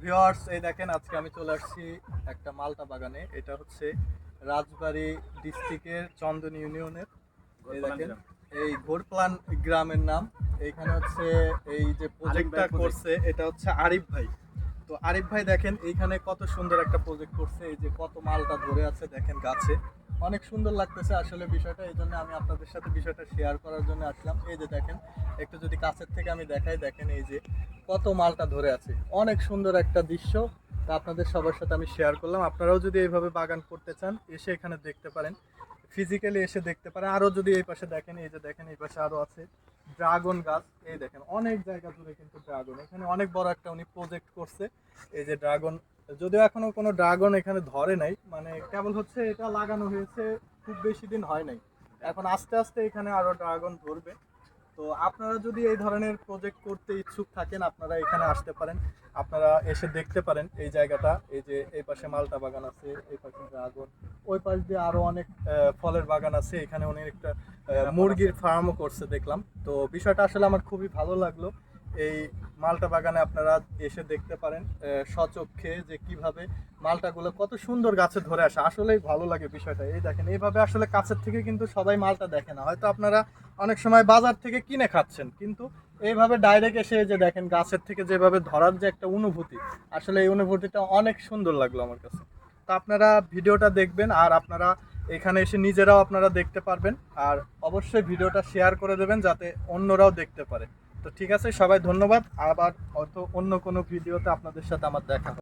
Viewers, এই দেখেন আজকে আমি চলে আসছি একটা মালটা বাগানে। এটা হচ্ছে রাজবাড়ী ডিস্ট্রিক্টের চন্দন ইউনিয়নের। এই দেখেন এই ঘোরপ্লান গ্রামের নাম। এইখানে হচ্ছে এই যে প্রজেক্টটা করছে এটা হচ্ছে আরিফ ভাই। তো আরিফ ভাই দেখেন এইখানে কত সুন্দর একটা প্রজেক্ট করছে। এই যে কত মালটা ধরে আছে দেখেন গাছে, অনেক সুন্দর লাগতেছে আসলে বিষয়টা। এই জন্য আমি আপনাদের সাথে বিষয়টা শেয়ার করার জন্য আসলাম। এই যে দেখেন, একটু যদি কাছের থেকে আমি দেখাই, দেখেন এই যে কত মালটা ধরে আছে, অনেক সুন্দর একটা দৃশ্য। তা আপনাদের সবার সাথে আমি শেয়ার করলাম। আপনারাও যদি এইভাবে বাগান করতে চান এসে এখানে দেখতে পারেন, ফিজিক্যালি এসে দেখতে পারেন। আরও যদি এই পাশে দেখেন, এই যে দেখেন এই পাশে আরও আছে ড্রাগন গাছ। এই দেখেন অনেক জায়গা জুড়ে কিন্তু ড্রাগন, এখানে অনেক বড় একটা উনি প্রজেক্ট করছে। এই যে ড্রাগন, যদিও এখনো কোনো ড্রাগন এখানে ধরে নাই, মানে কেবল হচ্ছে এটা লাগানো হয়েছে, খুব বেশি দিন হয় নাই। এখন আস্তে আস্তে এখানে আরো ড্রাগন ধরবে। তো আপনারা যদি এই ধরনের প্রজেক্ট করতে ইচ্ছুক থাকেন আপনারা এখানে আসতে পারেন, আপনারা এসে দেখতে পারেন এই জায়গাটা। এই যে এই পাশে মালটা বাগান আছে, এই পাশে ড্রাগন, ওই পাশ দিয়ে আরো অনেক ফলের বাগান আছে। এখানে অনেক একটা মুরগির ফার্মও করছে দেখলাম। তো বিষয়টা আসলে আমার খুবই ভালো লাগলো। এই মালটা বাগানে আপনারা এসে দেখতে পারেন স্বচক্ষে যে কিভাবে মালটাগুলো কত সুন্দর গাছে ধরে আসে। আসলেই ভালো লাগে বিষয়টা। এই দেখেন এইভাবে আসলে কাছের থেকে কিন্তু সবাই মালটা দেখে না, হয়তো আপনারা অনেক সময় বাজার থেকে কিনে খাচ্ছেন, কিন্তু এইভাবে ডাইরেক্ট এসে যে দেখেন গাছের থেকে যেভাবে ধরার যে একটা অনুভূতি, আসলে এই অনুভূতিটা অনেক সুন্দর লাগলো আমার কাছে। তো আপনারা ভিডিওটা দেখবেন আর আপনারা এখানে এসে নিজেরাও আপনারা দেখতে পারবেন। আর অবশ্যই ভিডিওটা শেয়ার করে দেবেন যাতে অন্যরাও দেখতে পারে। তো ঠিক আছে, সবাই ধন্যবাদ। আবার হয়তো অন্য কোনো ভিডিওতে আপনাদের সাথে আমার দেখা হবে।